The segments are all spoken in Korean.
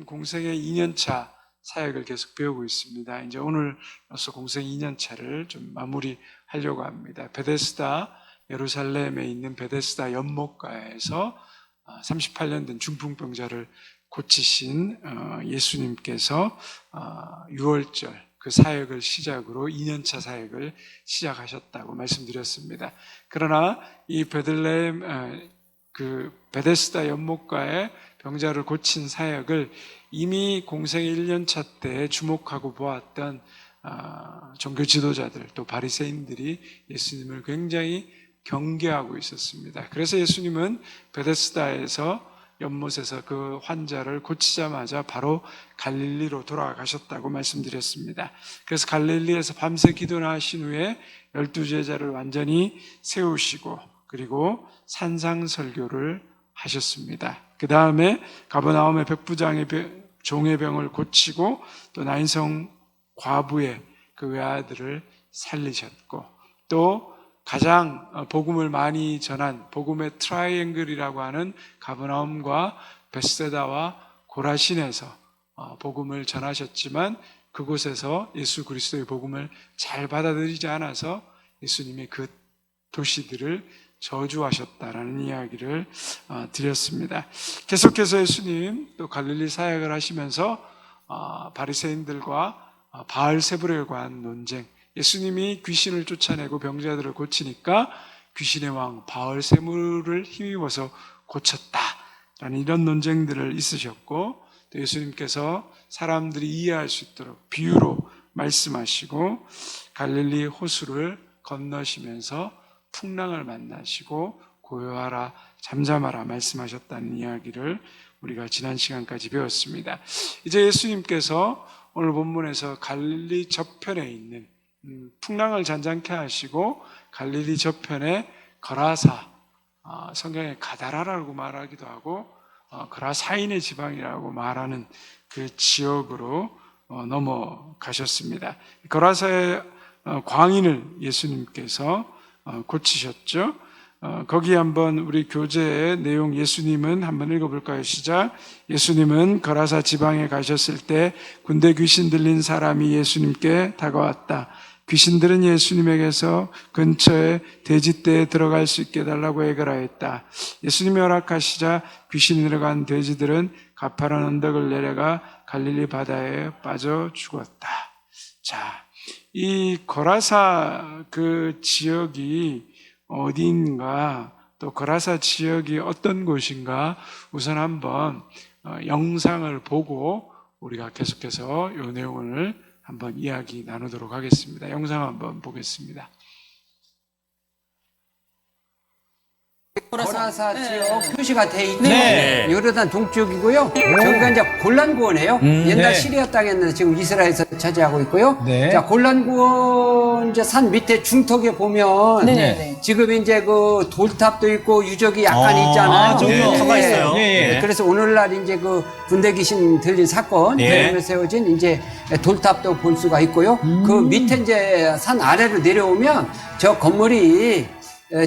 공생의 2년차 사역을 계속 배우고 있습니다. 이제 오늘로서 공생 2년차를 좀 마무리하려고 합니다. 베데스다, 예루살렘에 있는 베데스다 연못가에서 38년 된 중풍병자를 고치신 예수님께서 6월절 그 사역을 시작으로 2년차 사역을 시작하셨다고 말씀드렸습니다. 그러나 이 베데스다 연못가에 병자를 고친 사역을 이미 공생의 1년차 때 주목하고 보았던 종교 지도자들 또 바리새인들이 예수님을 굉장히 경계하고 있었습니다. 그래서 예수님은 베데스다에서 연못에서 그 환자를 고치자마자 바로 갈릴리로 돌아가셨다고 말씀드렸습니다. 그래서 갈릴리에서 밤새 기도나 하신 후에 12제자를 완전히 세우시고 그리고 산상설교를 하셨습니다. 그 다음에 가버나움의 백부장의 종의 병을 고치고 또 나인성 과부의 그 외아들을 살리셨고 또 가장 복음을 많이 전한 복음의 트라이앵글이라고 하는 가버나움과 베세다와 고라신에서 복음을 전하셨지만 그곳에서 예수 그리스도의 복음을 잘 받아들이지 않아서 예수님이 그 도시들을 저주하셨다라는 이야기를 드렸습니다. 계속해서 예수님 또 갈릴리 사역을 하시면서 바리새인들과 바알세불에 관한 논쟁, 예수님이 귀신을 쫓아내고 병자들을 고치니까 귀신의 왕 바알세불을 힘입어서 고쳤다라는 이런 논쟁들을 있으셨고 또 예수님께서 사람들이 이해할 수 있도록 비유로 말씀하시고 갈릴리 호수를 건너시면서 풍랑을 만나시고 고요하라 잠잠하라 말씀하셨다는 이야기를 우리가 지난 시간까지 배웠습니다. 이제 예수님께서 오늘 본문에서 갈릴리 저편에 있는 풍랑을 잔잔케 하시고 갈릴리 저편에 거라사, 성경에 가다라라고 말하기도 하고 거라사인의 지방이라고 말하는 그 지역으로 넘어가셨습니다. 거라사의 광인을 예수님께서 고치셨죠. 거기 한번 우리 교재의 내용 예수님은 한번 읽어볼까요? 시작. 예수님은 거라사 지방에 가셨을 때 군대 귀신 들린 사람이 예수님께 다가왔다. 귀신들은 예수님에게서 근처에 돼지떼에 들어갈 수 있게 해달라고 애걸하였다. 예수님이 허락하시자 귀신이 들어간 돼지들은 가파른 언덕을 내려가 갈릴리 바다에 빠져 죽었다. 자, 이 거라사 그 지역이 어디인가 또 거라사 지역이 어떤 곳인가 우선 한번 영상을 보고 우리가 계속해서 이 내용을 한번 이야기 나누도록 하겠습니다. 영상 한번 보겠습니다. 거라사 지역 표시가 돼 있고 요르단 동쪽이고요. 저기가 이제 골란구원이에요. 옛날 시리아 땅에는 지금 이스라엘에서 차지하고 있고요. 자, 골란구원 이제 산 밑에 중턱에 보면 지금 이제 그 돌탑도 있고 유적이 약간 있잖아요. 터가 있어요. 그래서 오늘날 이제 그 군대 귀신 들린 사건 때문에 세워진 이제 돌탑도 볼 수가 있고요. 그 밑에 이제 산 아래로 내려오면 저 건물이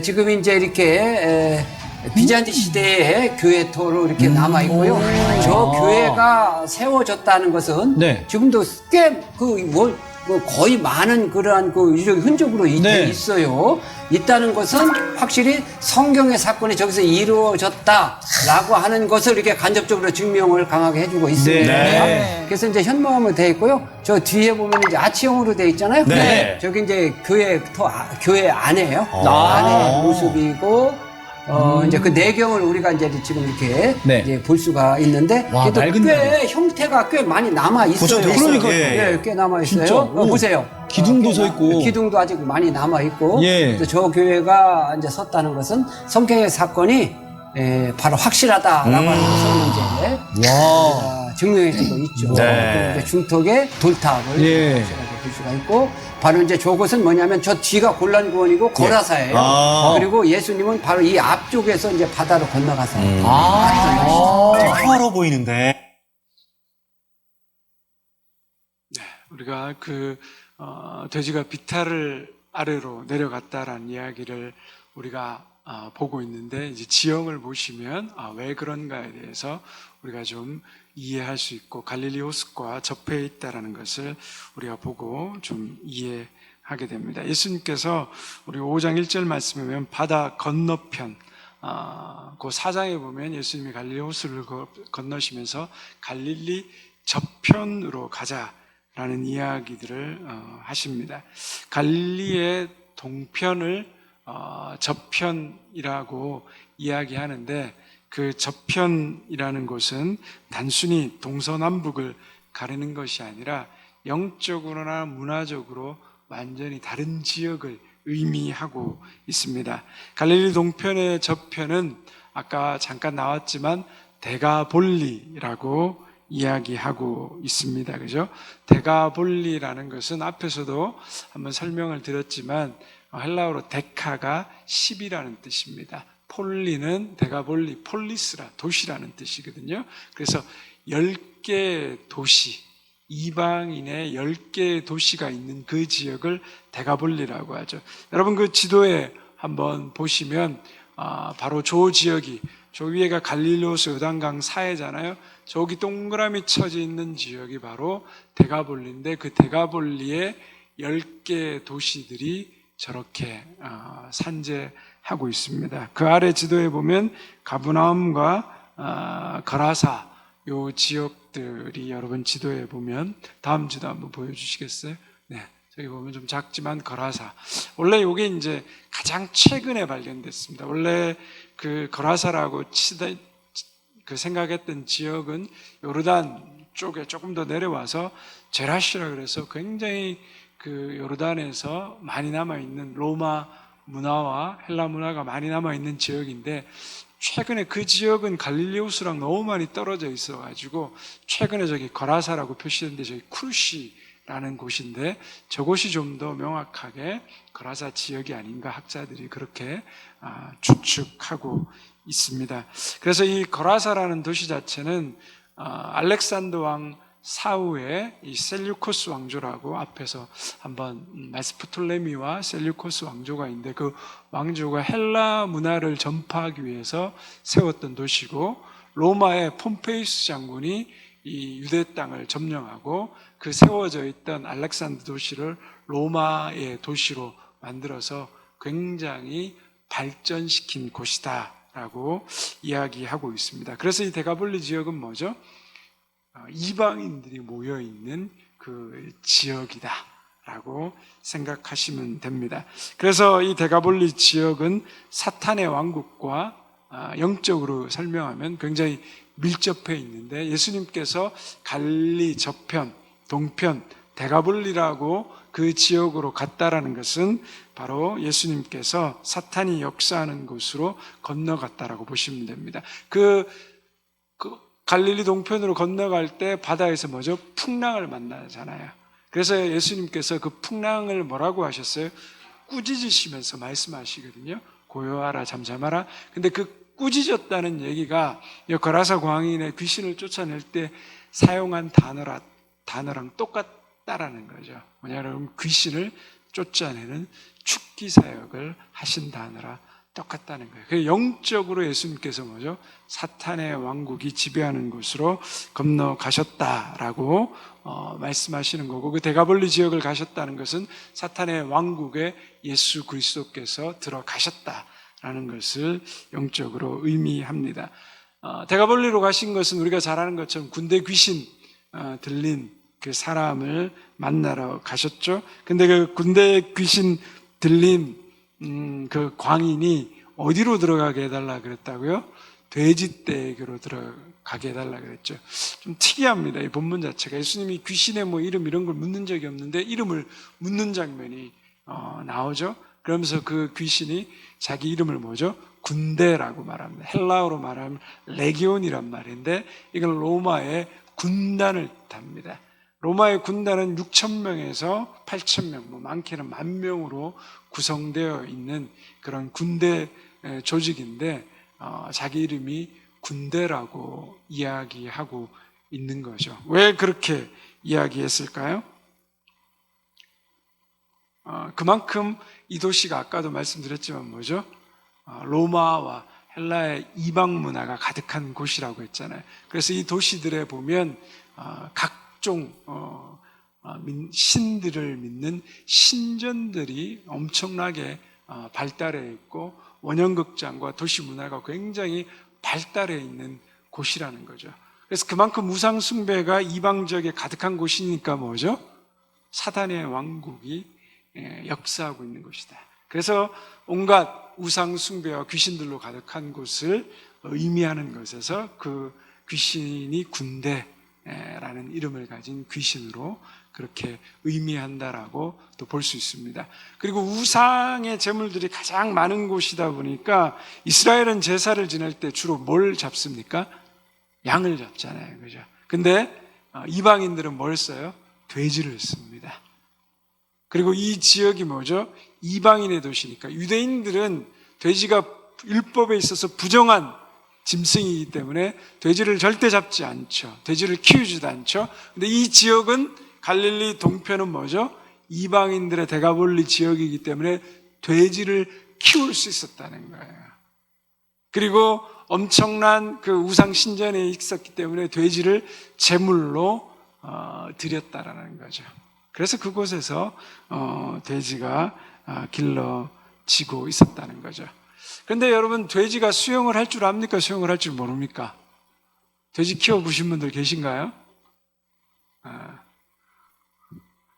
지금 이제 이렇게 비잔티 시대의 교회토로 이렇게 남아 있고요. 저 교회가 세워졌다는 것은 지금도 꽤 거의 많은 그러한 그 유적 흔적으로 있어요. 있다는 것은 확실히 성경의 사건이 저기서 이루어졌다라고 하는 것을 이렇게 간접적으로 증명을 강하게 해주고 있습니다. 그래서 이제 현모함으로 되어 있고요. 저 뒤에 보면 이제 아치형으로 되어 있잖아요. 저기 이제 교회 안에요. 안에 모습이고. 이제 그 내경을 우리가 이제 지금 이렇게 이제 볼 수가 있는데, 꽤 형태가 꽤 많이 남아 있어요. 그러니까 꽤 남아 있어요. 보세요. 기둥도 서 있고. 기둥도 아직 많이 남아 있고. 저 교회가 이제 섰다는 것은 성경의 사건이 바로 확실하다라고 하는 것을 이제 증명해주고 있죠. 그리고 이제 중턱에 돌탑을 확실하게 볼 수가 있고. 바로 이제 저곳은 뭐냐면 저 뒤가 골란구원이고 거라사예요. 그리고 예수님은 바로 이 앞쪽에서 이제 바다로 건너가서 평화로워 보이는데. 우리가 돼지가 비탈을 아래로 내려갔다라는 이야기를 우리가 보고 있는데 이제 지형을 보시면 왜 그런가에 대해서 우리가 좀 이해할 수 있고 갈릴리 호수과 접해 있다라는 것을 우리가 보고 좀 이해하게 됩니다. 예수님께서 우리 5장 1절 말씀에 보면 바다 건너편, 그 4장에 보면 예수님이 갈릴리 호수를 건너시면서 갈릴리 저편으로 가자라는 이야기들을 하십니다. 갈릴리의 동편을 저편이라고 이야기하는데, 그 저편이라는 곳은 단순히 동서남북을 가리는 것이 아니라 영적으로나 문화적으로 완전히 다른 지역을 의미하고 있습니다. 갈릴리 동편의 저편은 아까 잠깐 나왔지만 데가볼리라고 이야기하고 있습니다. 그죠? 데가볼리라는 것은 앞에서도 한번 설명을 드렸지만 헬라어로 데카가 10이라는 뜻입니다. 폴리는 데가볼리, 폴리스라 도시라는 뜻이거든요. 그래서 10개의 도시, 이방인의 10개의 도시가 있는 그 지역을 데가볼리라고 하죠. 여러분 그 지도에 한번 보시면 바로 저 지역이, 저 위에가 갈릴리 호수 요단강 사해잖아요. 저기 동그라미 쳐져 있는 지역이 바로 데가볼리인데, 그 데가볼리의 10개의 도시들이 저렇게 산재하고 있습니다. 그 아래 지도에 보면 가브나움과 거라사 요 지역들이 여러분 지도에 보면, 다음 지도 한번 보여주시겠어요? 네, 저기 보면 좀 작지만 거라사. 원래 이게 이제 가장 최근에 발견됐습니다. 원래 그 거라사라고 그 생각했던 지역은 요르단 쪽에 조금 더 내려와서 제라시라 그래서 굉장히 그 요르단에서 많이 남아있는 로마 문화와 헬라 문화가 많이 남아있는 지역인데, 최근에 그 지역은 갈릴리 호수랑 너무 많이 떨어져 있어가지고 최근에 저기 거라사라고 표시된데 저기 쿠르시라는 곳인데, 저곳이 좀 더 명확하게 거라사 지역이 아닌가 학자들이 그렇게 추측하고 있습니다. 그래서 이 거라사라는 도시 자체는 알렉산더 왕 사후에 이 셀류코스 왕조라고, 앞에서 한번 메소포타미아와 셀류코스 왕조가 있는데, 그 왕조가 헬라 문화를 전파하기 위해서 세웠던 도시고, 로마의 폼페이우스 장군이 이 유대 땅을 점령하고 그 세워져 있던 알렉산더 도시를 로마의 도시로 만들어서 굉장히 발전시킨 곳이다라고 이야기하고 있습니다. 그래서 이 데가볼리 지역은 뭐죠? 이방인들이 모여있는 그 지역이다 라고 생각하시면 됩니다. 그래서 이 데가볼리 지역은 사탄의 왕국과 영적으로 설명하면 굉장히 밀접해 있는데, 예수님께서 갈릴리 저편, 동편, 데가볼리라고 그 지역으로 갔다라는 것은 바로 예수님께서 사탄이 역사하는 곳으로 건너갔다라고 보시면 됩니다. 그 갈릴리 동편으로 건너갈 때 바다에서 뭐죠? 풍랑을 만나잖아요. 그래서 예수님께서 그 풍랑을 뭐라고 하셨어요? 꾸짖으시면서 말씀하시거든요. 고요하라, 잠잠하라. 근데 그 꾸짖었다는 얘기가 거라사 광인의 귀신을 쫓아낼 때 사용한 단어랑 똑같다라는 거죠. 뭐냐면 귀신을 쫓아내는 축기 사역을 하신 단어라 똑같다는 거예요. 그래서 영적으로 예수님께서 뭐죠? 사탄의 왕국이 지배하는 곳으로 건너가셨다라고 말씀하시는 거고, 그 데가볼리 지역을 가셨다는 것은 사탄의 왕국에 예수 그리스도께서 들어가셨다라는 것을 영적으로 의미합니다. 데가볼리로 가신 것은 우리가 잘 아는 것처럼 군대 귀신 들린 그 사람을 만나러 가셨죠. 근데 그 군대 귀신 들린 그 광인이 어디로 들어가게 해달라 그랬다고요? 돼지떼에게로 들어가게 해달라 그랬죠. 좀 특이합니다. 이 본문 자체가. 예수님이 귀신의 뭐 이름 이런 걸 묻는 적이 없는데 이름을 묻는 장면이 나오죠. 그러면서 그 귀신이 자기 이름을 뭐죠? 군대라고 말합니다. 헬라어로 말하면 레기온이란 말인데, 이건 로마의 군단을 뜻합니다. 로마의 군단은 6,000명에서 8,000명, 뭐 많게는 10,000명으로 구성되어 있는 그런 군대 조직인데, 자기 이름이 군대라고 이야기하고 있는 거죠. 왜 그렇게 이야기했을까요? 그만큼 이 도시가 아까도 말씀드렸지만 뭐죠? 로마와 헬라의 이방 문화가 가득한 곳이라고 했잖아요. 그래서 이 도시들에 보면 각종 신들을 믿는 신전들이 엄청나게 발달해 있고 원형극장과 도시 문화가 굉장히 발달해 있는 곳이라는 거죠. 그래서 그만큼 우상 숭배가 이방 지역에 가득한 곳이니까 뭐죠? 사단의 왕국이 역사하고 있는 곳이다. 그래서 온갖 우상 숭배와 귀신들로 가득한 곳을 의미하는 것에서 그 귀신이 군대라는 이름을 가진 귀신으로 그렇게 의미한다라고 또 볼 수 있습니다. 그리고 우상의 제물들이 가장 많은 곳이다 보니까 이스라엘은 제사를 지낼 때 주로 뭘 잡습니까? 양을 잡잖아요. 그죠? 근데 이방인들은 뭘 써요? 돼지를 씁니다. 그리고 이 지역이 뭐죠? 이방인의 도시니까 유대인들은 돼지가 율법에 있어서 부정한 짐승이기 때문에 돼지를 절대 잡지 않죠. 돼지를 키우지도 않죠. 근데 이 지역은 갈릴리 동편은 뭐죠? 이방인들의 대가볼리 지역이기 때문에 돼지를 키울 수 있었다는 거예요. 그리고 엄청난 그 우상 신전에 있었기 때문에 돼지를 제물로 드렸다라는 거죠. 그래서 그곳에서 돼지가 길러지고 있었다는 거죠. 그런데 여러분, 돼지가 수영을 할 줄 압니까? 수영을 할 줄 모릅니까? 돼지 키워보신 분들 계신가요?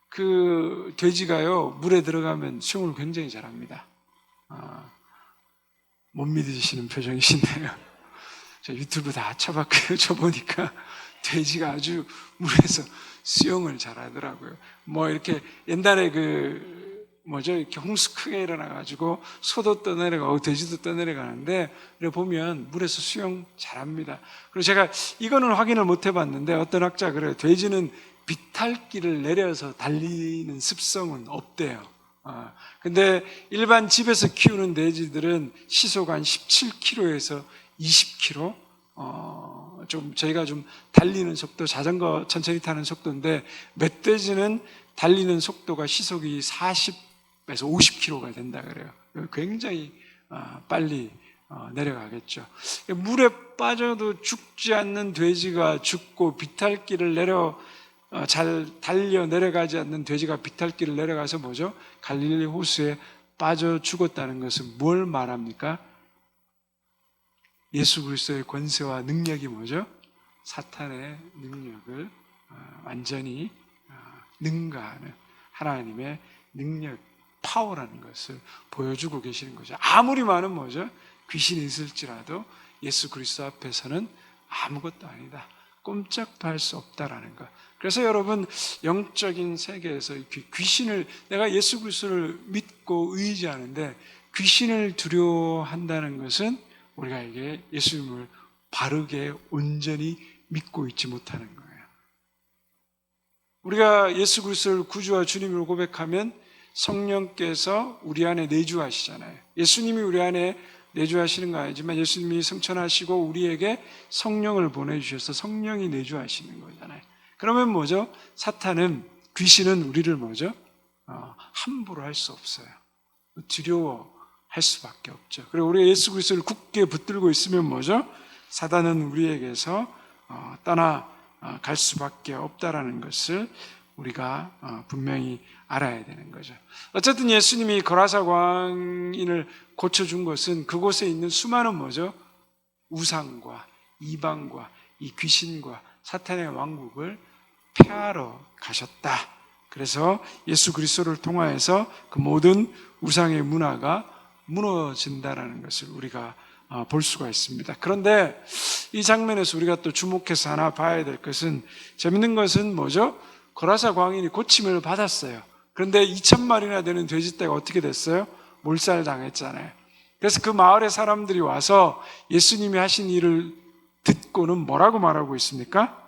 그 돼지가요, 물에 들어가면 수영을 굉장히 잘합니다. 못 믿으시는 표정이신데요. 저 유튜브 다 쳐봤고요. 쳐보니까 돼지가 아주 물에서 수영을 잘하더라고요. 뭐 이렇게 옛날에 이렇게 홍수 크게 일어나가지고 소도 떠내려가고 돼지도 떠내려가는데 보면 물에서 수영 잘합니다. 그리고 제가 이거는 확인을 못 해봤는데 어떤 학자 그래요. 돼지는 비탈길을 내려서 달리는 습성은 없대요. 근데 일반 집에서 키우는 돼지들은 시속 한 17km에서 20km, 저희가 좀 달리는 속도, 자전거 천천히 타는 속도인데, 멧돼지는 달리는 속도가 시속이 40에서 50km가 된다 그래요. 굉장히 빨리 내려가겠죠. 물에 빠져도 죽지 않는 돼지가 죽고, 비탈길을 잘 달려 내려가지 않는 돼지가 비탈길을 내려가서 뭐죠? 갈릴리 호수에 빠져 죽었다는 것은 뭘 말합니까? 예수 그리스도의 권세와 능력이 뭐죠? 사탄의 능력을 완전히 능가하는 하나님의 능력, 파워라는 것을 보여주고 계시는 거죠. 아무리 많은 뭐죠? 귀신이 있을지라도 예수 그리스도 앞에서는 아무것도 아니다. 꼼짝할 수 없다라는 것. 그래서 여러분, 영적인 세계에서 귀신을, 내가 예수 그리스도를 믿고 의지하는데 귀신을 두려워한다는 것은 우리가 이게 예수님을 바르게 온전히 믿고 있지 못하는 거예요. 우리가 예수 그리스도를 구주와 주님으로 고백하면 성령께서 우리 안에 내주하시잖아요. 예수님이 우리 안에 내주하시는 거 아니지만 예수님이 성천하시고 우리에게 성령을 보내주셔서 성령이 내주하시는 거잖아요. 그러면 뭐죠? 사탄은, 귀신은 우리를 뭐죠? 함부로 할 수 없어요. 두려워할 수밖에 없죠. 그리고 우리가 예수 그리스도를 굳게 붙들고 있으면 뭐죠? 사단은 우리에게서 떠나갈 수밖에 없다라는 것을 우리가 분명히 알아야 되는 거죠. 어쨌든 예수님이 거라사 광인을 고쳐준 것은 그곳에 있는 수많은 뭐죠? 우상과 이방과 이 귀신과 사탄의 왕국을 폐하러 가셨다. 그래서 예수 그리스도를 통하여서 그 모든 우상의 문화가 무너진다라는 것을 우리가 볼 수가 있습니다. 그런데 이 장면에서 우리가 또 주목해서 하나 봐야 될 것은, 재밌는 것은 뭐죠? 거라사 광인이 고침을 받았어요. 그런데 2,000마리나 되는 돼지떼가 어떻게 됐어요? 몰살당했잖아요. 그래서 그 마을의 사람들이 와서 예수님이 하신 일을 듣고는 뭐라고 말하고 있습니까?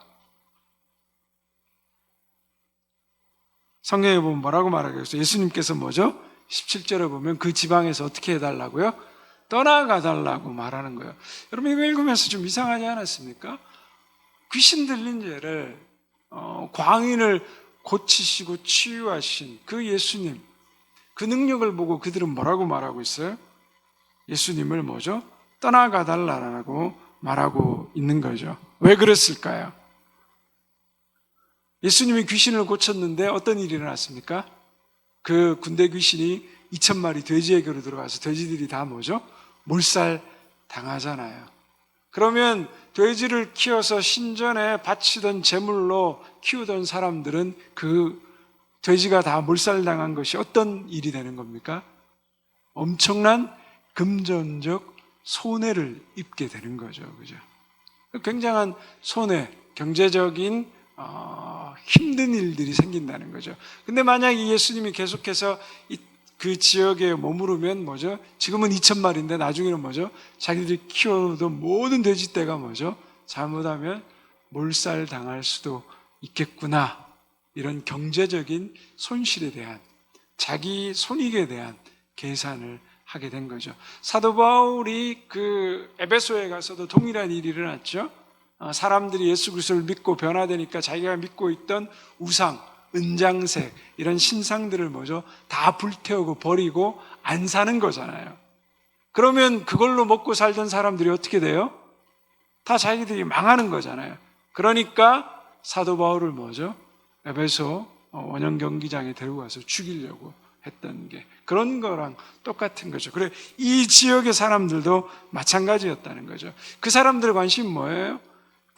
성경에 보면 뭐라고 말하고 있어요? 예수님께서 뭐죠? 17절에 보면 그 지방에서 어떻게 해달라고요? 떠나가달라고 말하는 거예요. 여러분, 이거 읽으면서 좀 이상하지 않았습니까? 귀신 들린 죄를 광인을 고치시고 치유하신 그 예수님, 그 능력을 보고 그들은 뭐라고 말하고 있어요? 예수님을 뭐죠? 떠나가 달라라고 말하고 있는 거죠. 왜 그랬을까요? 예수님이 귀신을 고쳤는데 어떤 일이 일어났습니까? 그 군대 귀신이 2,000마리 돼지에게로 들어가서 돼지들이 다 뭐죠? 몰살 당하잖아요. 그러면 돼지를 키워서 신전에 바치던 제물로 키우던 사람들은 그 돼지가 다 몰살당한 것이 어떤 일이 되는 겁니까? 엄청난 금전적 손해를 입게 되는 거죠. 그죠? 굉장한 손해, 경제적인 힘든 일들이 생긴다는 거죠. 근데 만약에 예수님이 계속해서 그 지역에 머무르면 뭐죠? 지금은 2,000마리인데 나중에는 뭐죠? 자기들이 키워둔 모든 돼지떼가 뭐죠? 잘못하면 몰살 당할 수도 있겠구나. 이런 경제적인 손실에 대한, 자기 손익에 대한 계산을 하게 된 거죠. 사도 바울이 그 에베소에 가서도 동일한 일이 일어났죠. 사람들이 예수 그리스도를 믿고 변화되니까 자기가 믿고 있던 우상, 은장색 이런 신상들을 뭐죠? 다 불태우고 버리고 안 사는 거잖아요. 그러면 그걸로 먹고 살던 사람들이 어떻게 돼요? 다 자기들이 망하는 거잖아요. 그러니까 사도 바울을 뭐죠? 에베소 원형 경기장에 데리고 가서 죽이려고 했던 게 그런 거랑 똑같은 거죠. 그래, 이 지역의 사람들도 마찬가지였다는 거죠. 그 사람들의 관심은 뭐예요?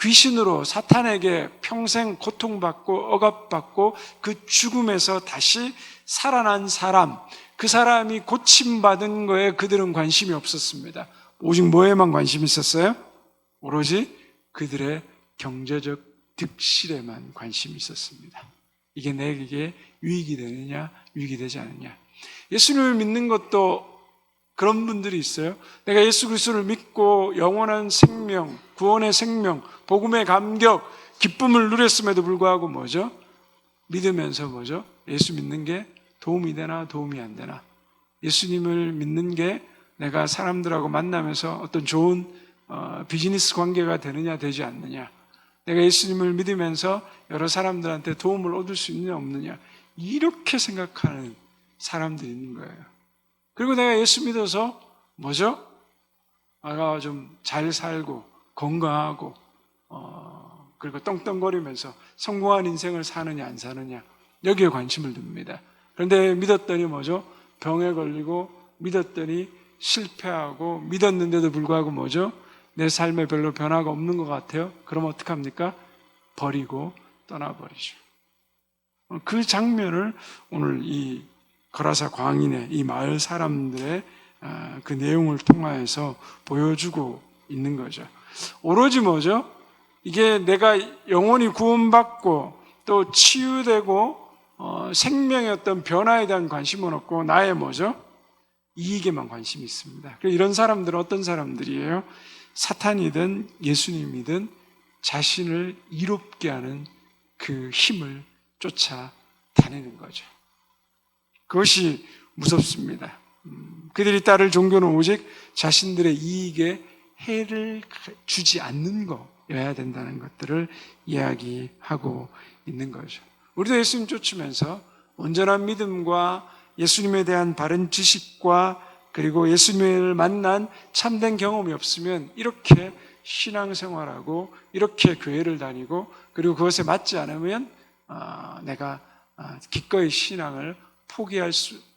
귀신으로 사탄에게 평생 고통받고 억압받고 그 죽음에서 다시 살아난 사람, 그 사람이 고침받은 거에 그들은 관심이 없었습니다. 오직 뭐에만 관심이 있었어요? 오로지 그들의 경제적 득실에만 관심이 있었습니다. 이게 내게 유익이 되느냐, 유익이 되지 않느냐. 예수님을 믿는 것도 그런 분들이 있어요. 내가 예수 그리스도를 믿고 영원한 생명, 구원의 생명, 복음의 감격, 기쁨을 누렸음에도 불구하고 뭐죠? 믿으면서 뭐죠? 예수 믿는 게 도움이 되나 도움이 안 되나. 예수님을 믿는 게 내가 사람들하고 만나면서 어떤 좋은 비즈니스 관계가 되느냐 되지 않느냐. 내가 예수님을 믿으면서 여러 사람들한테 도움을 얻을 수 있느냐 없느냐. 이렇게 생각하는 사람들이 있는 거예요. 그리고 내가 예수 믿어서 뭐죠? 내가 좀 잘 살고 건강하고 그리고 떵떵거리면서 성공한 인생을 사느냐 안 사느냐 여기에 관심을 둡니다. 그런데 믿었더니 뭐죠? 병에 걸리고 믿었더니 실패하고 믿었는데도 불구하고 뭐죠? 내 삶에 별로 변화가 없는 것 같아요. 그럼 어떡합니까? 버리고 떠나버리죠. 그 장면을 오늘 이 거라사 광인의 이 마을 사람들의 그 내용을 통하여서 보여주고 있는 거죠. 오로지 뭐죠? 이게 내가 영원히 구원받고 또 치유되고 생명의 어떤 변화에 대한 관심은 없고 나의 뭐죠? 이익에만 관심이 있습니다. 이런 사람들은 어떤 사람들이에요? 사탄이든 예수님이든 자신을 이롭게 하는 그 힘을 쫓아 다니는 거죠. 그것이 무섭습니다. 그들이 따를 종교는 오직 자신들의 이익에 해를 주지 않는 거여야 된다는 것들을 이야기하고 있는 거죠. 우리도 예수님 쫓으면서 온전한 믿음과 예수님에 대한 바른 지식과 그리고 예수님을 만난 참된 경험이 없으면 이렇게 신앙생활하고 이렇게 교회를 다니고 그리고 그것에 맞지 않으면 내가 기꺼이 신앙을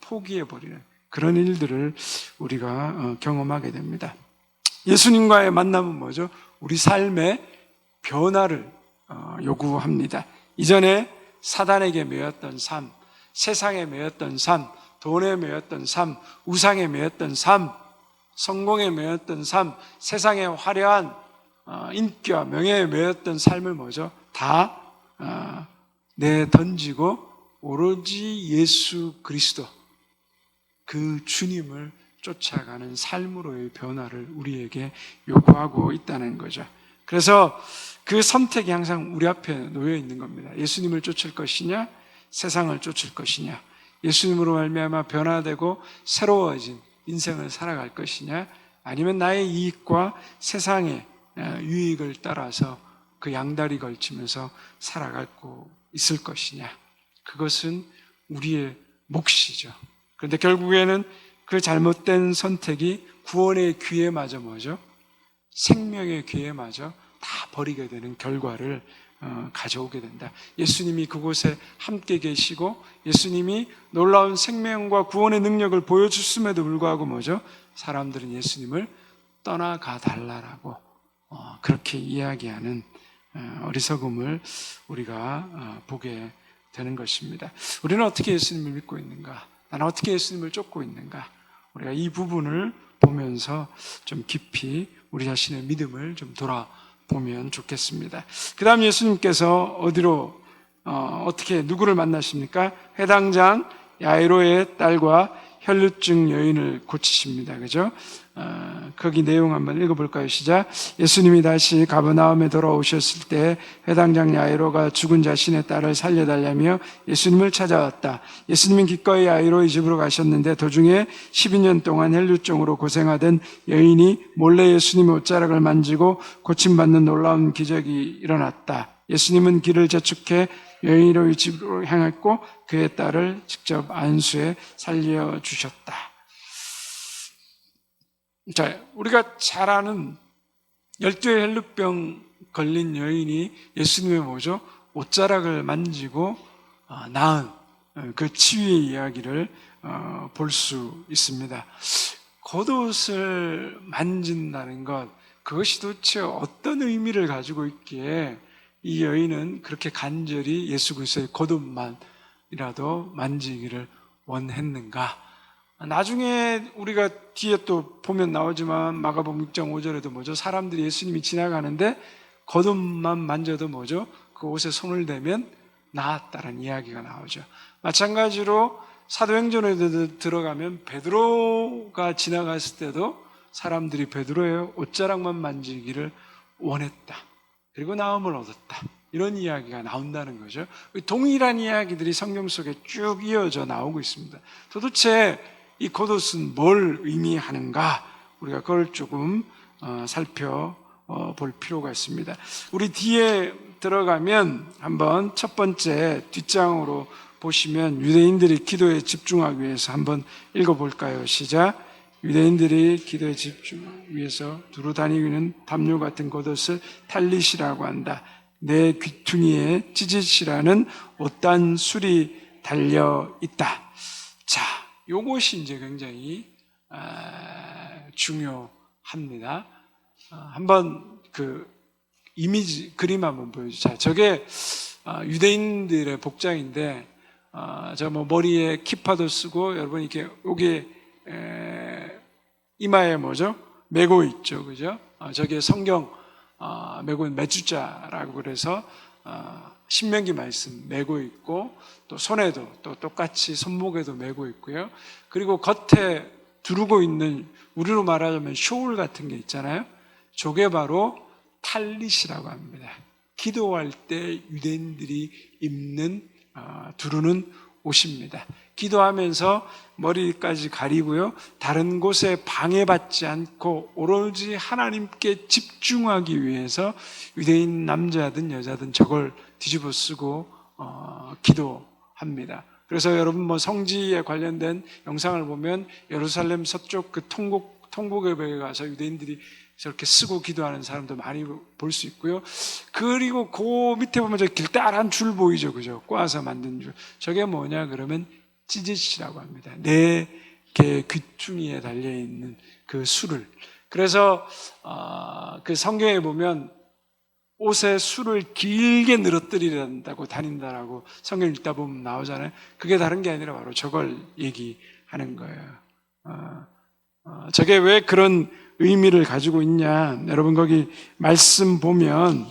포기해버리는 그런 일들을 우리가 경험하게 됩니다. 예수님과의 만남은 뭐죠? 우리 삶의 변화를 요구합니다. 이전에 사단에게 매였던 삶, 세상에 매였던 삶, 돈에 매였던 삶, 우상에 매였던 삶, 성공에 매였던 삶, 세상의 화려한 인기와 명예에 매였던 삶을 뭐죠? 다 내던지고 오로지 예수 그리스도 그 주님을 쫓아가는 삶으로의 변화를 우리에게 요구하고 있다는 거죠. 그래서 그 선택이 항상 우리 앞에 놓여 있는 겁니다. 예수님을 쫓을 것이냐, 세상을 쫓을 것이냐, 예수님으로 말미암아 변화되고 새로워진 인생을 살아갈 것이냐, 아니면 나의 이익과 세상의 유익을 따라서 그 양다리 걸치면서 살아가고 있을 것이냐. 그것은 우리의 몫이죠. 그런데 결국에는 그 잘못된 선택이 구원의 기회마저 뭐죠? 생명의 기회마저 다 버리게 되는 결과를 가져오게 된다. 예수님이 그곳에 함께 계시고 예수님이 놀라운 생명과 구원의 능력을 보여줬음에도 불구하고 뭐죠? 사람들은 예수님을 떠나가 달라라고 그렇게 이야기하는 어리석음을 우리가 보게 되는 것입니다. 우리는 어떻게 예수님을 믿고 있는가? 나는 어떻게 예수님을 쫓고 있는가? 우리가 이 부분을 보면서 좀 깊이 우리 자신의 믿음을 좀 돌아보면 좋겠습니다. 그 다음 예수님께서 어디로 어떻게 누구를 만나십니까? 회당장 야이로의 딸과 혈루증 여인을 고치십니다. 그죠? 거기 내용 한번 읽어볼까요? 시작. 예수님이 다시 가버나움에 돌아오셨을 때 회당장 야이로가 죽은 자신의 딸을 살려달라며 예수님을 찾아왔다. 예수님은 기꺼이 야이로의 집으로 가셨는데 도중에 12년 동안 혈루증으로 고생하던 여인이 몰래 예수님의 옷자락을 만지고 고침받는 놀라운 기적이 일어났다. 예수님은 길을 재촉해 여인의 집으로 향했고 그의 딸을 직접 안수해 살려주셨다. 자, 우리가 잘 아는 12의 혈루병 걸린 여인이 예수님의 뭐죠? 옷자락을 만지고 나은 그 치유의 이야기를 볼 수 있습니다. 겉옷을 만진다는 것, 그것이 도대체 어떤 의미를 가지고 있기에 이 여인은 그렇게 간절히 예수 그리스도의 겉옷만이라도 만지기를 원했는가? 나중에 우리가 뒤에 또 보면 나오지만 마가복음 6장 5절에도 뭐죠? 사람들이 예수님이 지나가는데 겉옷만 만져도 뭐죠? 그 옷에 손을 대면 나았다는 이야기가 나오죠. 마찬가지로 사도행전에도 들어가면 베드로가 지나갔을 때도 사람들이 베드로의 옷자락만 만지기를 원했다. 그리고 나음을 얻었다. 이런 이야기가 나온다는 거죠. 동일한 이야기들이 성경 속에 쭉 이어져 나오고 있습니다. 도대체 이 겉옷은 뭘 의미하는가? 우리가 그걸 조금 살펴볼 필요가 있습니다. 우리 뒤에 들어가면 한번 첫 번째 뒷장으로 보시면 유대인들이 기도에 집중하기 위해서 한번 읽어볼까요? 시작. 유대인들이 기도에 집중하기 위해서 두루 다니는 담요 같은 겉옷을 탈릿이라고 한다. 내 귀퉁이에 찌짓이라는 옷단 술이 달려 있다. 자, 요것이 이제 굉장히 중요합니다. 한번 그 이미지 그림 한번 보여주세요. 저게 유대인들의 복장인데, 저 뭐 머리에 키파도 쓰고 여러분 이렇게 여기 이마에 뭐죠? 메고 있죠, 그죠? 저게 성경 메고 있는 메주자라고 그래서 신명기 말씀 메고 있고 또 손에도 또 똑같이 손목에도 메고 있고요. 그리고 겉에 두르고 있는 우리로 말하자면 숄 같은 게 있잖아요. 저게 바로 탈릿이라고 합니다. 기도할 때 유대인들이 입는 두르는 옷입니다. 기도하면서 머리까지 가리고요. 다른 곳에 방해받지 않고 오로지 하나님께 집중하기 위해서 유대인 남자든 여자든 저걸 뒤집어 쓰고 기도합니다. 그래서 여러분 뭐 성지에 관련된 영상을 보면 예루살렘 서쪽 그 통곡의 벽에 가서 유대인들이 저렇게 쓰고 기도하는 사람도 많이 볼 수 있고요. 그리고 그 밑에 보면 저 길다란 줄 보이죠, 그죠? 꼬아서 만든 줄. 저게 뭐냐 그러면 찌짓이라고 합니다. 내 귀퉁이에 달려 있는 그 술을. 그래서 그 성경에 보면 옷에 술을 길게 늘어뜨리란다고 다닌다라고 성경 읽다 보면 나오잖아요. 그게 다른 게 아니라 바로 저걸 얘기하는 거예요. 저게 왜 그런 의미를 가지고 있냐? 여러분 거기 말씀 보면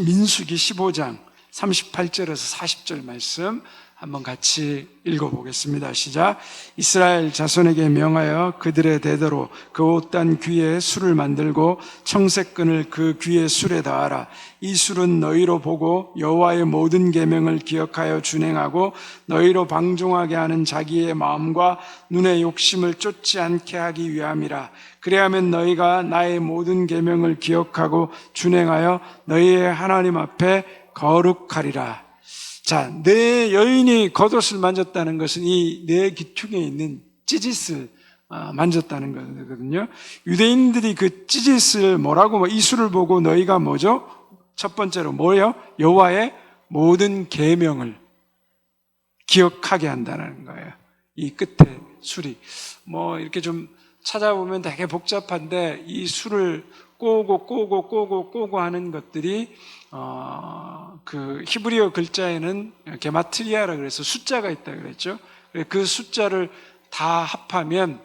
민수기 15장 38절에서 40절 말씀 한번 같이 읽어보겠습니다. 시작. 이스라엘 자손에게 명하여 그들의 대대로 그 옷단 귀에 술을 만들고 청색끈을 그 귀에 술에 더하라. 이 술은 너희로 보고 여호와의 모든 계명을 기억하여 준행하고 너희로 방종하게 하는 자기의 마음과 눈의 욕심을 쫓지 않게 하기 위함이라. 그래야면 너희가 나의 모든 계명을 기억하고 준행하여 너희의 하나님 앞에 거룩하리라. 자, 내 여인이 겉옷을 만졌다는 것은 이 내 귀퉁이에 있는 찌짓을 만졌다는 거거든요. 유대인들이 그 찌짓을 뭐라고 이 술을 보고 너희가 뭐죠? 첫 번째로 뭐예요? 여호와의 모든 계명을 기억하게 한다는 거예요. 이 끝에 술이 뭐 이렇게 좀 찾아보면 되게 복잡한데 이 술을 꼬고 하는 것들이 그 히브리어 글자에는 게마트리아라 그래서 숫자가 있다 그랬죠. 그 숫자를 다 합하면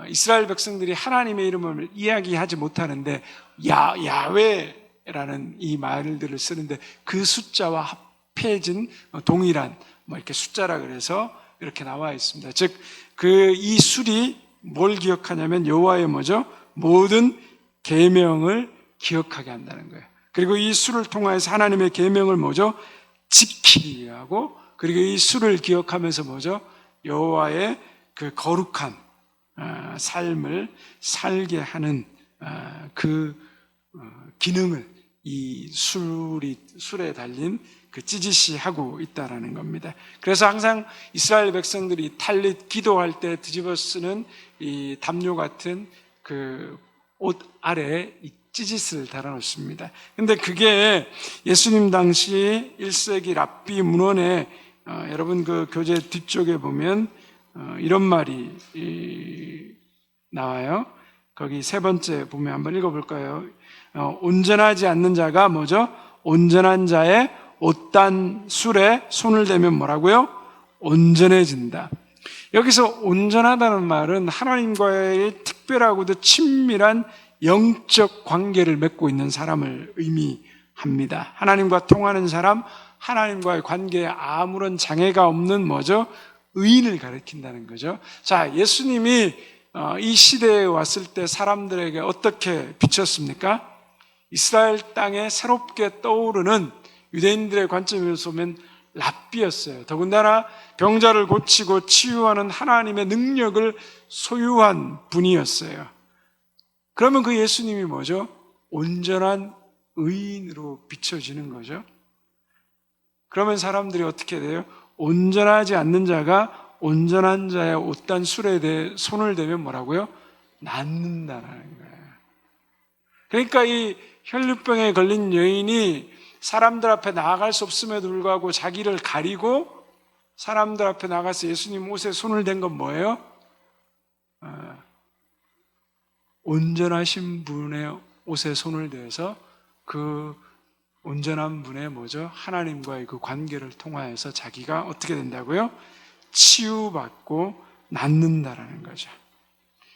이스라엘 백성들이 하나님의 이름을 이야기하지 못하는데 야훼라는 이 말들을 쓰는데 그 숫자와 합해진 동일한 뭐 이렇게 숫자라 그래서 이렇게 나와 있습니다. 즉 그 이 술이 뭘 기억하냐면 여호와의 뭐죠? 모든 계명을 기억하게 한다는 거예요. 그리고 이 술을 통하여서 하나님의 계명을 뭐죠? 지키게 하고, 그리고 이 술을 기억하면서 뭐죠? 여호와의 그 거룩한 삶을 살게 하는 그 기능을 이 술에 달린 그 찌짓이 하고 있다라는 겁니다. 그래서 항상 이스라엘 백성들이 탈릿 기도할 때 뒤집어 쓰는 이 담요 같은 그 옷 아래에 이 찌짓을 달아놓습니다. 근데 그게 예수님 당시 1세기 랍비 문헌에 여러분 그 교재 뒤쪽에 보면 이런 말이 나와요. 거기 세 번째 보면 한번 읽어볼까요? 온전하지 않는 자가 뭐죠? 온전한 자의 옷단 술에 손을 대면 뭐라고요? 온전해진다. 여기서 온전하다는 말은 하나님과의 특별하고도 친밀한 영적 관계를 맺고 있는 사람을 의미합니다. 하나님과 통하는 사람, 하나님과의 관계에 아무런 장애가 없는 뭐죠? 의인을 가리킨다는 거죠. 자, 예수님이 이 시대에 왔을 때 사람들에게 어떻게 비쳤습니까? 이스라엘 땅에 새롭게 떠오르는 유대인들의 관점에서 보면 랍비였어요. 더군다나 병자를 고치고 치유하는 하나님의 능력을 소유한 분이었어요. 그러면 그 예수님이 뭐죠? 온전한 의인으로 비춰지는 거죠. 그러면 사람들이 어떻게 돼요? 온전하지 않는 자가 온전한 자의 옷단 술에 손을 대면 뭐라고요? 낫는다라는 거예요. 그러니까 이 혈류병에 걸린 여인이 사람들 앞에 나아갈 수 없음에도 불구하고 자기를 가리고 사람들 앞에 나가서 예수님 옷에 손을 댄 건 뭐예요? 온전하신 분의 옷에 손을 대서 그 온전한 분의 뭐죠? 하나님과의 그 관계를 통하여서 자기가 어떻게 된다고요? 치유받고 낫는다라는 거죠.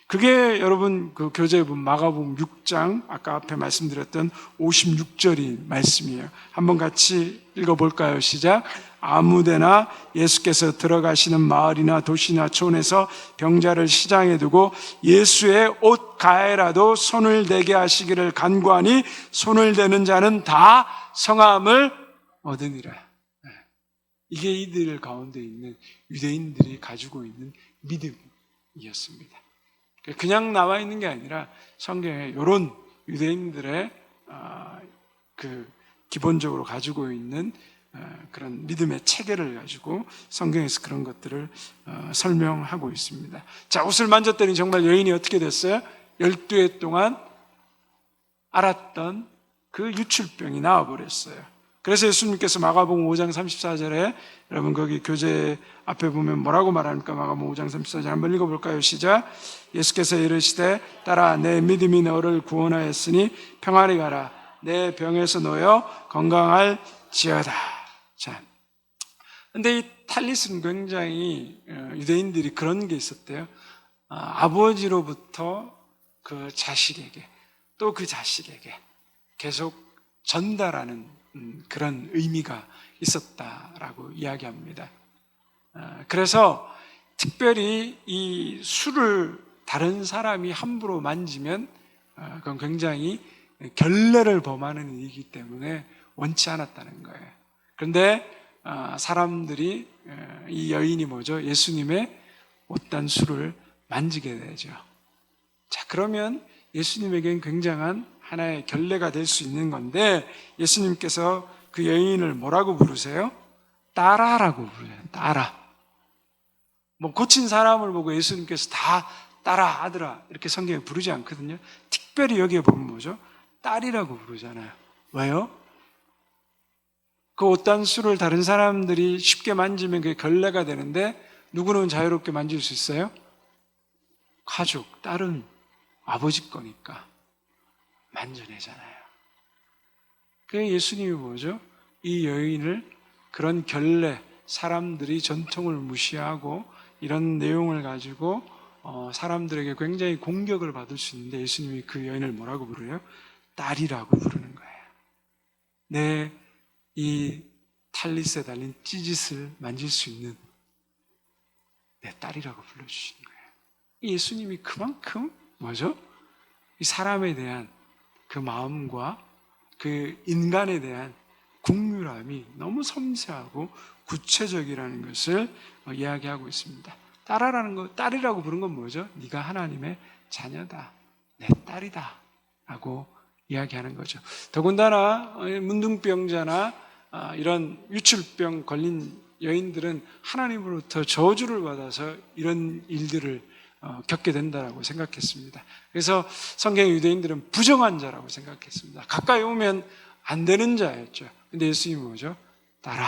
그게 여러분 그 교재본 마가복음 6장 아까 앞에 말씀드렸던 56절이 말씀이에요. 한번 같이 읽어볼까요? 시작. 아무데나 예수께서 들어가시는 마을이나 도시나 촌에서 병자를 시장에 두고 예수의 옷 가에라도 손을 대게 하시기를 간구하니 손을 대는 자는 다 성함을 얻으니라. 이게 이들 가운데 있는 유대인들이 가지고 있는 믿음이었습니다. 그냥 나와 있는 게 아니라 성경에 이런 유대인들의 그 기본적으로 가지고 있는 그런 믿음의 체계를 가지고 성경에서 그런 것들을 설명하고 있습니다. 자, 옷을 만졌더니 정말 여인이 어떻게 됐어요? 12해 동안 앓았던 그 유출병이 나와버렸어요. 그래서 예수님께서 마가복음 5장 34절에 여러분 거기 교재 앞에 보면 뭐라고 말합니까? 마가복음 5장 34절 한번 읽어볼까요? 시작. 예수께서 이르시되 딸아 내 믿음이 너를 구원하였으니 평안히 가라. 내 병에서 놓여 건강할지어다. 자, 근데 이 탈릿은 굉장히 유대인들이 그런 게 있었대요. 아버지로부터 그 자식에게 또 그 자식에게 계속 전달하는 그런 의미가 있었다라고 이야기합니다. 그래서 특별히 이 술을 다른 사람이 함부로 만지면 그건 굉장히 결례를 범하는 일이기 때문에 원치 않았다는 거예요. 그런데 사람들이 이 여인이 뭐죠? 예수님의 옷단 술을 만지게 되죠. 자, 그러면 예수님에게는 굉장한 하나의 결례가 될 수 있는 건데 예수님께서 그 여인을 뭐라고 부르세요? 딸아라고 부르세요. 딸아. 뭐 고친 사람을 보고 예수님께서 다 딸아, 아들아 이렇게 성경에 부르지 않거든요. 특별히 여기에 보면 뭐죠? 딸이라고 부르잖아요. 왜요? 그 옷단수를 다른 사람들이 쉽게 만지면 그게 결례가 되는데 누구는 자유롭게 만질 수 있어요? 가족, 딸은 아버지 거니까 만져내잖아요. 그 예수님이 뭐죠? 이 여인을 그런 결례, 사람들이 전통을 무시하고 이런 내용을 가지고 사람들에게 굉장히 공격을 받을 수 있는데 예수님이 그 여인을 뭐라고 부르요? 딸이라고 부르는 거예요. 내 이 탈릿에 달린 찌짓을 만질 수 있는 내 딸이라고 불러주시는 거예요. 예수님이 그만큼 뭐죠? 이 사람에 대한 그 마음과 그 인간에 대한 국률함이 너무 섬세하고 구체적이라는 것을 이야기하고 있습니다. 딸이라고 부른 건 뭐죠? 네가 하나님의 자녀다, 내 딸이다 라고 이야기하는 거죠. 더군다나 문둥병자나 이런 유출병 걸린 여인들은 하나님으로부터 저주를 받아서 이런 일들을 겪게 된다라고 생각했습니다. 그래서 성경 유대인들은 부정한 자라고 생각했습니다. 가까이 오면 안 되는 자였죠. 근데 예수님이 뭐죠? 딸아,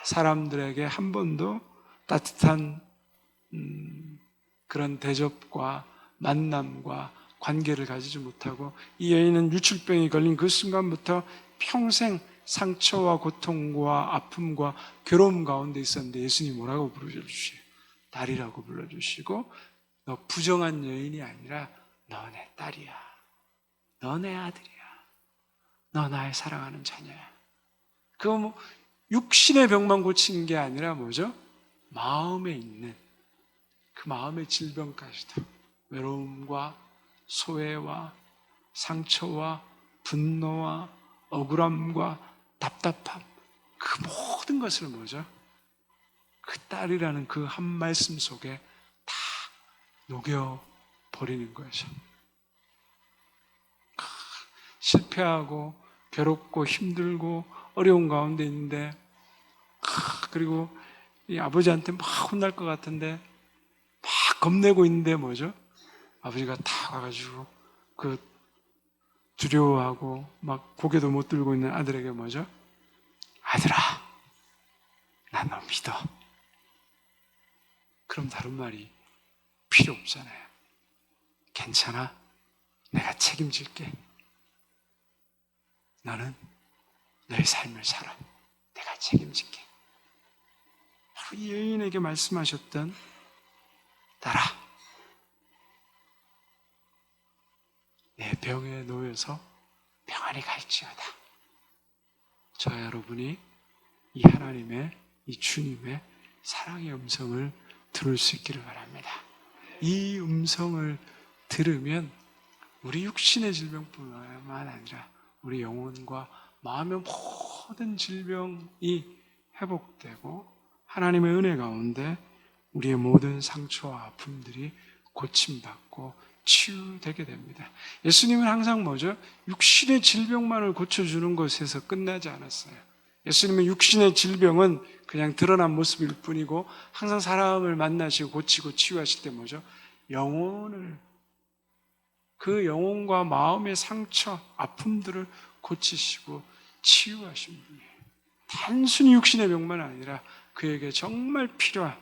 사람들에게 한 번도 따뜻한 그런 대접과 만남과 관계를 가지지 못하고 이 여인은 유출병이 걸린 그 순간부터 평생 상처와 고통과 아픔과 괴로움 가운데 있었는데 예수님이 뭐라고 불러주시요? 딸이라고 불러주시고 너 부정한 여인이 아니라 너 내 딸이야. 너 내 아들이야. 너 나의 사랑하는 자녀야. 그 육신의 병만 고친 게 아니라 뭐죠? 마음에 있는 그 마음의 질병까지도 외로움과 소외와 상처와 분노와 억울함과 답답함 그 모든 것을 뭐죠? 그 딸이라는 그 한 말씀 속에 다 녹여버리는 거죠. 실패하고 괴롭고 힘들고 어려운 가운데 있는데 그리고 이 아버지한테 막 혼날 것 같은데 막 겁내고 있는데 뭐죠? 아버지가 다 와가지고 그 두려워하고 막 고개도 못 들고 있는 아들에게 뭐죠? 아들아, 난 너 믿어. 그럼 다른 말이 필요 없잖아요. 괜찮아. 내가 책임질게. 너는 너의 삶을 살아. 내가 책임질게. 바로 이 여인에게 말씀하셨던 딸아, 내 병에 놓여서 평안히 갈지어다. 저와 여러분이 이 하나님의, 이 주님의 사랑의 음성을 들을 수 있기를 바랍니다. 이 음성을 들으면 우리 육신의 질병뿐만 아니라 우리 영혼과 마음의 모든 질병이 회복되고 하나님의 은혜 가운데 우리의 모든 상처와 아픔들이 고침받고 치유되게 됩니다. 예수님은 항상 뭐죠? 육신의 질병만을 고쳐주는 것에서 끝나지 않았어요. 예수님은 육신의 질병은 그냥 드러난 모습일 뿐이고 항상 사람을 만나시고 고치고 치유하실 때 뭐죠? 영혼을, 그 영혼과 마음의 상처, 아픔들을 고치시고 치유하신 분이에요. 단순히 육신의 병만 아니라 그에게 정말 필요한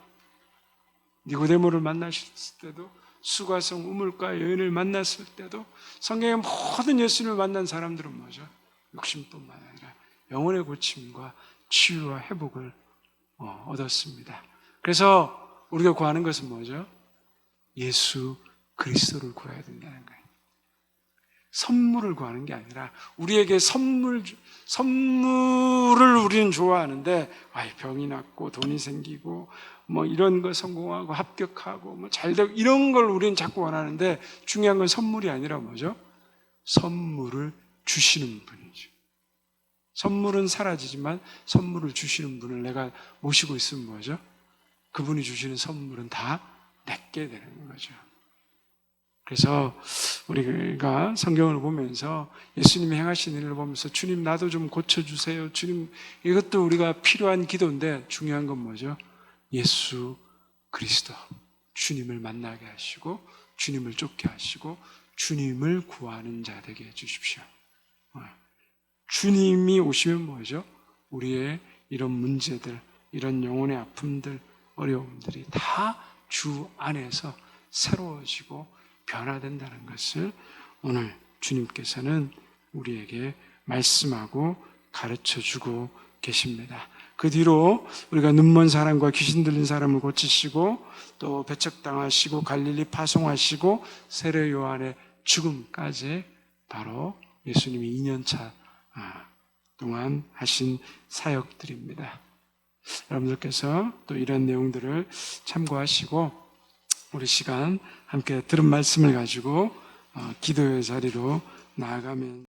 니고데모를 만나셨을 때도 수가성 우물가 여인을 만났을 때도 성경의 모든 예수님을 만난 사람들은 뭐죠? 육신뿐만 아니라 영혼의 고침과 치유와 회복을 얻었습니다. 그래서 우리가 구하는 것은 뭐죠? 예수 그리스도를 구해야 된다는 거예요. 선물을 구하는 게 아니라 우리에게 선물을 우리는 좋아하는데 병이 낫고 돈이 생기고 뭐 이런 거 성공하고 합격하고 뭐 잘되고 이런 걸 우리는 자꾸 원하는데 중요한 건 선물이 아니라 뭐죠? 선물을 주시는 분이죠. 선물은 사라지지만 선물을 주시는 분을 내가 모시고 있으면 뭐죠? 그분이 주시는 선물은 다 내게 되는 거죠. 그래서 우리가 성경을 보면서 예수님이 행하신 일을 보면서 주님 나도 좀 고쳐주세요. 주님 이것도 우리가 필요한 기도인데 중요한 건 뭐죠? 예수 그리스도 주님을 만나게 하시고 주님을 쫓게 하시고 주님을 구하는 자 되게 해주십시오. 주님이 오시면 뭐죠? 우리의 이런 문제들, 이런 영혼의 아픔들, 어려움들이 다 주 안에서 새로워지고 변화된다는 것을 오늘 주님께서는 우리에게 말씀하고 가르쳐주고 계십니다. 그 뒤로 우리가 눈먼 사람과 귀신 들린 사람을 고치시고 또 배척당하시고 갈릴리 파송하시고 세례 요한의 죽음까지 바로 예수님이 2년차 동안 하신 사역들입니다. 여러분들께서 또 이런 내용들을 참고하시고 우리 시간 함께 들은 말씀을 가지고 기도의 자리로 나아가면